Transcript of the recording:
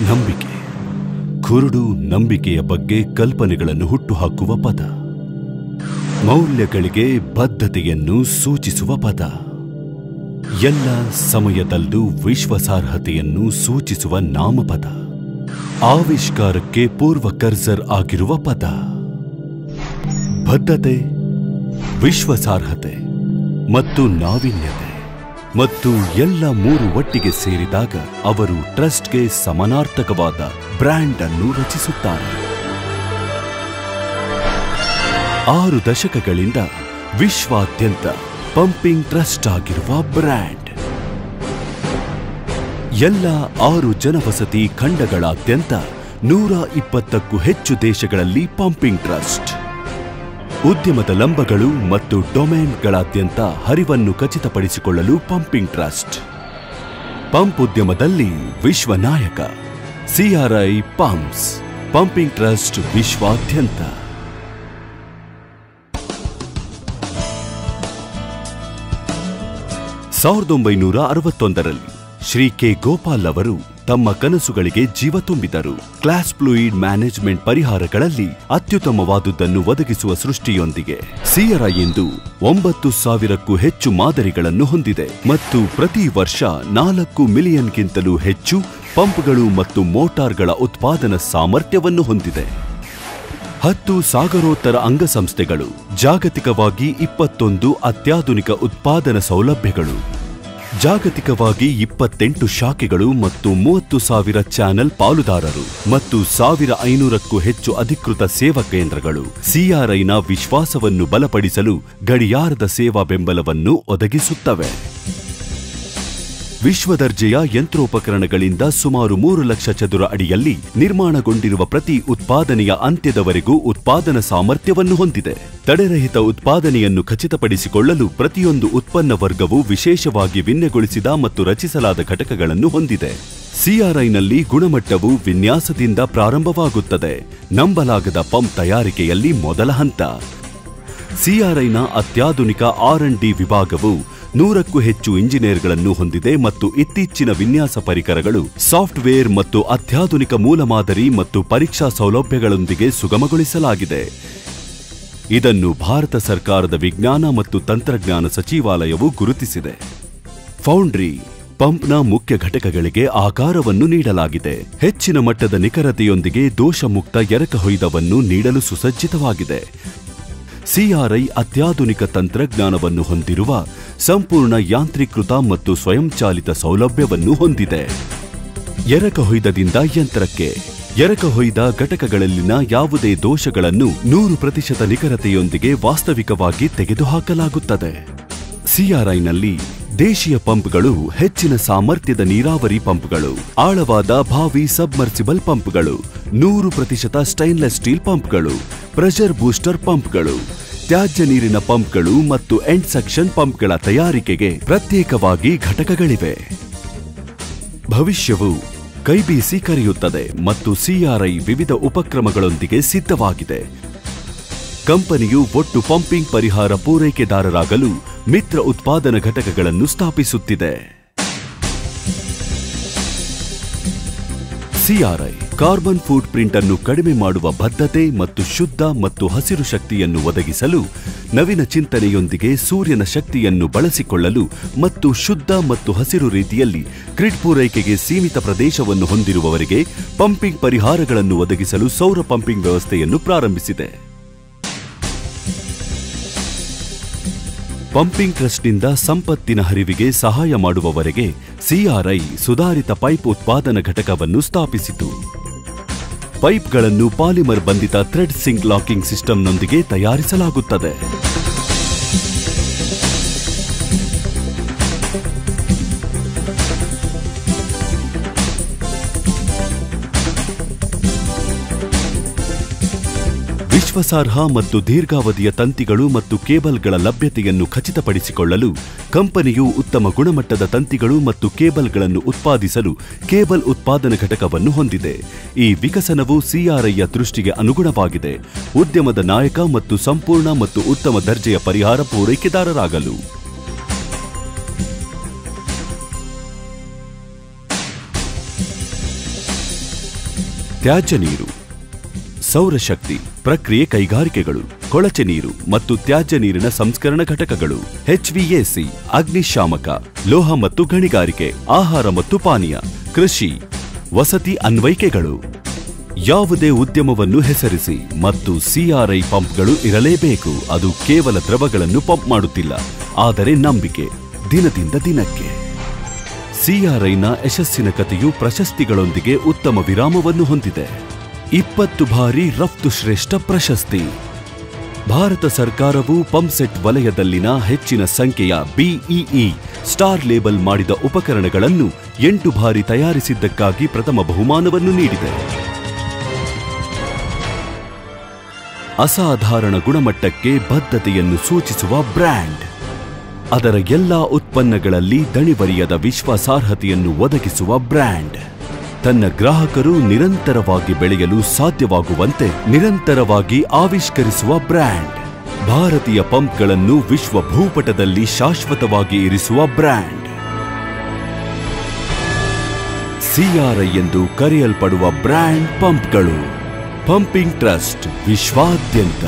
ನಂಬಿಕೆ. ಕುರುಡು ನಂಬಿಕೆಯ ಬಗ್ಗೆ ಕಲ್ಪನೆಗಳನ್ನು ಹುಟ್ಟುಹಾಕುವ ಪದ. ಮೌಲ್ಯಗಳಿಗೆ ಬದ್ಧತೆಯನ್ನು ಸೂಚಿಸುವ ಪದ. ಎಲ್ಲ ಸಮಯದಲ್ಲೂ ವಿಶ್ವಾಸಾರ್ಹತೆಯನ್ನು ಸೂಚಿಸುವ ನಾಮಪದ. ಆವಿಷ್ಕಾರಕ್ಕೆ ಪೂರ್ವ ಕರ್ಸರ್ ಆಗಿರುವ ಪದ. ಬದ್ಧತೆ, ವಿಶ್ವಾಸಾರ್ಹತೆ ಮತ್ತು ನಾವೀನ್ಯತೆ ಮತ್ತು ಎಲ್ಲ ಮೂರು ಒಟ್ಟಿಗೆ ಸೇರಿದಾಗ ಅವರು ಟ್ರಸ್ಟ್ಗೆ ಸಮಾನಾರ್ಥಕವಾದ ಬ್ರ್ಯಾಂಡ್ ಅನ್ನು ರಚಿಸುತ್ತಾರೆ. 6 ದಶಕಗಳಿಂದ ವಿಶ್ವಾದ್ಯಂತ ಪಂಪಿಂಗ್ ಟ್ರಸ್ಟ್ ಆಗಿರುವ ಬ್ರ್ಯಾಂಡ್. ಎಲ್ಲ 6 ಜನವಸತಿ ಖಂಡಗಳಾದ್ಯಂತ 120ಕ್ಕೂ ಹೆಚ್ಚು ದೇಶಗಳಲ್ಲಿ ಪಂಪಿಂಗ್ ಟ್ರಸ್ಟ್. ಉದ್ಯಮದ ಲಂಬಗಳು ಮತ್ತು ಡೊಮೇನ್ಗಳಾದ್ಯಂತ ಹರಿವನ್ನು ಖಚಿತಪಡಿಸಿಕೊಳ್ಳಲು ಪಂಪಿಂಗ್ ಟ್ರಸ್ಟ್. ಪಂಪ್ ಉದ್ಯಮದಲ್ಲಿ ವಿಶ್ವ ನಾಯಕ. CRI ಪಂಪ್ಸ್, ಪಂಪಿಂಗ್ ಟ್ರಸ್ಟ್ ವಿಶ್ವಾದ್ಯಂತ. ಸಾವಿರದ 1961ರಲ್ಲಿ ಶ್ರೀ ಕೆ ಗೋಪಾಲ್ ಅವರು ತಮ್ಮ ಕನಸುಗಳಿಗೆ ಜೀವ ತುಂಬಿದರು. ಕ್ಲಾಸ್ ಫ್ಲೂಯಿಡ್ ಮ್ಯಾನೇಜ್ಮೆಂಟ್ ಪರಿಹಾರಗಳಲ್ಲಿ ಅತ್ಯುತ್ತಮವಾದುದನ್ನು ಒದಗಿಸುವ ಸೃಷ್ಟಿಯೊಂದಿಗೆ CRI ಇಂದು 9,000ಕ್ಕೂ ಹೆಚ್ಚು ಮಾದರಿಗಳನ್ನು ಹೊಂದಿದೆ ಮತ್ತು ಪ್ರತಿ ವರ್ಷ 4 ಮಿಲಿಯನ್ಗಿಂತಲೂ ಹೆಚ್ಚು ಪಂಪ್ಗಳು ಮತ್ತು ಮೋಟಾರ್ಗಳ ಉತ್ಪಾದನಾ ಸಾಮರ್ಥ್ಯವನ್ನು ಹೊಂದಿದೆ. 10 ಸಾಗರೋತ್ತರ ಅಂಗಸಂಸ್ಥೆಗಳು, ಜಾಗತಿಕವಾಗಿ 21 ಅತ್ಯಾಧುನಿಕ ಉತ್ಪಾದನಾ ಸೌಲಭ್ಯಗಳು, ಜಾಗತಿಕವಾಗಿ 28 ಶಾಖೆಗಳು ಮತ್ತು 30,000 ಚಾನೆಲ್ ಪಾಲುದಾರರು ಮತ್ತು 1,500ಕ್ಕೂ ಹೆಚ್ಚು ಅಧಿಕೃತ ಸೇವಾ ಕೇಂದ್ರಗಳು CRIನ ವಿಶ್ವಾಸವನ್ನು ಬಲಪಡಿಸಲು ಗಡಿಯಾರದ ಸೇವಾ ಬೆಂಬಲವನ್ನು ಒದಗಿಸುತ್ತವೆ. ವಿಶ್ವದರ್ಜೆಯ ಯಂತ್ರೋಪಕರಣಗಳಿಂದ ಸುಮಾರು 3 ಲಕ್ಷ ಚದುರ ಅಡಿಯಲ್ಲಿ ನಿರ್ಮಾಣಗೊಂಡಿರುವ ಪ್ರತಿ ಉತ್ಪಾದನೆಯ ಅಂತ್ಯದವರೆಗೂ ಉತ್ಪಾದನಾ ಸಾಮರ್ಥ್ಯವನ್ನು ಹೊಂದಿದೆ. ತಡೆರಹಿತ ಉತ್ಪಾದನೆಯನ್ನು ಖಚಿತಪಡಿಸಿಕೊಳ್ಳಲು ಪ್ರತಿಯೊಂದು ಉತ್ಪನ್ನ ವರ್ಗವು ವಿಶೇಷವಾಗಿ ವಿನ್ಯಾಸಗೊಳಿಸಿದ ಮತ್ತು ರಚಿಸಲಾದ ಘಟಕಗಳನ್ನು ಹೊಂದಿದೆ. CRIನಲ್ಲಿ ಗುಣಮಟ್ಟವು ವಿನ್ಯಾಸದಿಂದ ಪ್ರಾರಂಭವಾಗುತ್ತದೆ. ನಂಬಲಾಗದ ಪಂಪ್ ತಯಾರಿಕೆಯಲ್ಲಿ ಮೊದಲ ಹಂತ. CRIನ ಅತ್ಯಾಧುನಿಕ R&D ವಿಭಾಗವು 100ಕ್ಕೂ ಹೆಚ್ಚು ಇಂಜಿನಿಯರ್ಗಳನ್ನು ಹೊಂದಿದೆ ಮತ್ತು ಇತ್ತೀಚಿನ ವಿನ್ಯಾಸ ಪರಿಕರಗಳು, ಸಾಫ್ಟ್ವೇರ್ ಮತ್ತು ಅತ್ಯಾಧುನಿಕ ಮೂಲಮಾದರಿ ಮತ್ತು ಪರೀಕ್ಷಾ ಸೌಲಭ್ಯಗಳೊಂದಿಗೆ ಸುಗಮಗೊಳಿಸಲಾಗಿದೆ. ಇದನ್ನು ಭಾರತ ಸರ್ಕಾರದ ವಿಜ್ಞಾನ ಮತ್ತು ತಂತ್ರಜ್ಞಾನ ಸಚಿವಾಲಯವು ಗುರುತಿಸಿದೆ. ಫೌಂಡ್ರಿ ಪಂಪ್ನ ಮುಖ್ಯ ಘಟಕಗಳಿಗೆ ಆಕಾರವನ್ನು ನೀಡಲಾಗಿದೆ. ಹೆಚ್ಚಿನ ಮಟ್ಟದ ನಿಖರತೆಯೊಂದಿಗೆ ದೋಷಮುಕ್ತ ಎರಕಹೊಯ್ದವನ್ನು ನೀಡಲು ಸುಸಜ್ಜಿತವಾಗಿದೆ. CRI ಅತ್ಯಾಧುನಿಕ ತಂತ್ರಜ್ಞಾನವನ್ನು ಹೊಂದಿರುವ ಸಂಪೂರ್ಣ ಯಾಂತ್ರೀಕೃತ ಮತ್ತು ಸ್ವಯಂಚಾಲಿತ ಸೌಲಭ್ಯವನ್ನು ಹೊಂದಿದೆ. ಎರಕಹೊಯ್ದದಿಂದ ಯಂತ್ರಕ್ಕೆ. ಎರಕಹೊಯ್ದ ಘಟಕಗಳಲ್ಲಿನ ಯಾವುದೇ ದೋಷಗಳನ್ನು 100% ನಿಖರತೆಯೊಂದಿಗೆ ವಾಸ್ತವಿಕವಾಗಿ ತೆಗೆದುಹಾಕಲಾಗುತ್ತದೆ. CRIನಲ್ಲಿ ದೇಶೀಯ ಪಂಪ್ಗಳು, ಹೆಚ್ಚಿನ ಸಾಮರ್ಥ್ಯದ ನೀರಾವರಿ ಪಂಪ್ಗಳು, ಆಳವಾದ ಬಾವಿ ಸಬ್ಮರ್ಸಿಬಲ್ ಪಂಪ್ಗಳು, 100% ಸ್ಟೈನ್ಲೆಸ್ ಸ್ಟೀಲ್ ಪಂಪ್ಗಳು, ಪ್ರೆಷರ್ ಬೂಸ್ಟರ್ ಪಂಪ್ಗಳು, ತ್ಯಾಜ್ಯ ನೀರಿನ ಪಂಪ್ಗಳು ಮತ್ತು ಎಂಡ್ ಸೆಕ್ಷನ್ ಪಂಪ್ಗಳ ತಯಾರಿಕೆಗೆ ಪ್ರತ್ಯೇಕವಾಗಿ ಘಟಕಗಳಿವೆ. ಭವಿಷ್ಯವು ಕೈಬೀಸಿ ಕರೆಯುತ್ತದೆ ಮತ್ತು CRI ವಿವಿಧ ಉಪಕ್ರಮಗಳೊಂದಿಗೆ ಸಿದ್ಧವಾಗಿದೆ. ಕಂಪನಿಯು ಒಟ್ಟು ಪಂಪಿಂಗ್ ಪರಿಹಾರ ಪೂರೈಕೆದಾರರಾಗಲು ಮಿತ್ರ ಉತ್ಪಾದನಾ ಘಟಕಗಳನ್ನು ಸ್ಥಾಪಿಸುತ್ತಿದೆ. CRI ಕಾರ್ಬನ್ ಫುಟ್ ಪ್ರಿಂಟ್ ಅನ್ನು ಕಡಿಮೆ ಮಾಡುವ ಬದ್ಧತೆ ಮತ್ತು ಶುದ್ಧ ಮತ್ತು ಹಸಿರು ಶಕ್ತಿಯನ್ನು ಒದಗಿಸಲು, ನವೀನ ಚಿಂತನೆಯೊಂದಿಗೆ ಸೂರ್ಯನ ಶಕ್ತಿಯನ್ನು ಬಳಸಿಕೊಳ್ಳಲು ಮತ್ತು ಶುದ್ಧ ಮತ್ತು ಹಸಿರು ರೀತಿಯಲ್ಲಿ ಗ್ರಿಡ್ ಪೂರೈಕೆಗೆ ಸೀಮಿತ ಪ್ರದೇಶವನ್ನು ಹೊಂದಿರುವವರಿಗೆ ಪಂಪಿಂಗ್ ಪರಿಹಾರಗಳನ್ನು ಒದಗಿಸಲು ಸೌರ ಪಂಪಿಂಗ್ ವ್ಯವಸ್ಥೆಯನ್ನು ಪ್ರಾರಂಭಿಸಿದೆ. ಪಂಪಿಂಗ್ ಟ್ರಸ್ಟ್ನಿಂದ ಸಂಪತ್ತಿನ ಹರಿವಿಗೆ ಸಹಾಯ ಮಾಡುವವರೆಗೆ CRI ಸುಧಾರಿತ ಪೈಪ್ ಉತ್ಪಾದನಾ ಘಟಕವನ್ನು ಸ್ಥಾಪಿಸಿತು. ಪೈಪ್ಗಳನ್ನು ಪಾಲಿಮರ್ ಬಂಧಿತ ಥ್ರೆಡ್ ಸಿಂಕ್ ಲಾಕಿಂಗ್ ಸಿಸ್ಟಂನೊಂದಿಗೆ ತಯಾರಿಸಲಾಗುತ್ತದೆ. ವಿಶ್ವಾಸಾರ್ಹ ಮತ್ತು ದೀರ್ಘಾವಧಿಯ ತಂತಿಗಳು ಮತ್ತು ಕೇಬಲ್ಗಳ ಲಭ್ಯತೆಯನ್ನು ಖಚಿತಪಡಿಸಿಕೊಳ್ಳಲು ಕಂಪನಿಯು ಉತ್ತಮ ಗುಣಮಟ್ಟದ ತಂತಿಗಳು ಮತ್ತು ಕೇಬಲ್ಗಳನ್ನು ಉತ್ಪಾದಿಸಲು ಕೇಬಲ್ ಉತ್ಪಾದನಾ ಘಟಕವನ್ನು ಹೊಂದಿದೆ. ಈ ವಿಕಸನವು CRIಯ ದೃಷ್ಟಿಗೆ ಅನುಗುಣವಾಗಿದೆ, ಉದ್ಯಮದ ನಾಯಕ ಮತ್ತು ಸಂಪೂರ್ಣ ಮತ್ತು ಉತ್ತಮ ದರ್ಜೆಯ ಪರಿಹಾರ ಪೂರೈಕೆದಾರರಾಗಲು. ತ್ಯಾಜ್ಯ ನೀರು, ಸೌರಶಕ್ತಿ, ಪ್ರಕ್ರಿಯೆ ಕೈಗಾರಿಕೆಗಳು, ಕೊಳಚೆ ನೀರು ಮತ್ತು ತ್ಯಾಜ್ಯ ನೀರಿನ ಸಂಸ್ಕರಣ ಘಟಕಗಳು, HVAC, ಅಗ್ನಿಶಾಮಕ, ಲೋಹ ಮತ್ತು ಗಣಿಗಾರಿಕೆ, ಆಹಾರ ಮತ್ತು ಪಾನೀಯ, ಕೃಷಿ, ವಸತಿ ಅನ್ವಯಿಕೆಗಳು. ಯಾವುದೇ ಉದ್ಯಮವನ್ನು ಹೆಸರಿಸಿ ಮತ್ತು CRI ಪಂಪ್ಗಳು ಇರಲೇಬೇಕು. ಅದು ಕೇವಲ ದ್ರವಗಳನ್ನು ಪಂಪ್ ಮಾಡುತ್ತಿಲ್ಲ, ಆದರೆ ನಂಬಿಕೆ ದಿನದಿಂದ ದಿನಕ್ಕೆ. CRIನ ಯಶಸ್ಸಿನ ಕಥೆಯು ಪ್ರಶಸ್ತಿಗಳೊಂದಿಗೆ ಉತ್ತಮ ವಿರಾಮವನ್ನು ಹೊಂದಿದೆ. 20 ಬಾರಿ ರಫ್ತು ಶ್ರೇಷ್ಠ ಪ್ರಶಸ್ತಿ. ಭಾರತ ಸರ್ಕಾರವು ಪಂಪ್ಸೆಟ್ ವಲಯದಲ್ಲಿನ ಹೆಚ್ಚಿನ ಸಂಖ್ಯೆಯ BEE ಸ್ಟಾರ್ ಲೇಬಲ್ ಮಾಡಿದ ಉಪಕರಣಗಳನ್ನು 8 ಬಾರಿ ತಯಾರಿಸಿದ್ದಕ್ಕಾಗಿ ಪ್ರಥಮ ಬಹುಮಾನವನ್ನು ನೀಡಿದೆ. ಅಸಾಧಾರಣ ಗುಣಮಟ್ಟಕ್ಕೆ ಬದ್ಧತೆಯನ್ನು ಸೂಚಿಸುವ ಬ್ರ್ಯಾಂಡ್. ಅದರ ಎಲ್ಲಾ ಉತ್ಪನ್ನಗಳಲ್ಲಿ ದಣಿವರಿಯದ ವಿಶ್ವಾಸಾರ್ಹತೆಯನ್ನು ಒದಗಿಸುವ ಬ್ರ್ಯಾಂಡ್. ತನ್ನ ಗ್ರಾಹಕರು ನಿರಂತರವಾಗಿ ಬೆಳೆಯಲು ಸಾಧ್ಯವಾಗುವಂತೆ ನಿರಂತರವಾಗಿ ಆವಿಷ್ಕರಿಸುವ ಬ್ರ್ಯಾಂಡ್. ಭಾರತೀಯ ಪಂಪ್ಗಳನ್ನು ವಿಶ್ವ ಭೂಪಟದಲ್ಲಿ ಶಾಶ್ವತವಾಗಿ ಇರಿಸುವ ಬ್ರ್ಯಾಂಡ್. CRI ಎಂದು ಕರೆಯಲ್ಪಡುವ ಬ್ರ್ಯಾಂಡ್ ಪಂಪ್ಗಳು. ಪಂಪಿಂಗ್ ಟ್ರಸ್ಟ್ ವಿಶ್ವಾದ್ಯಂತ.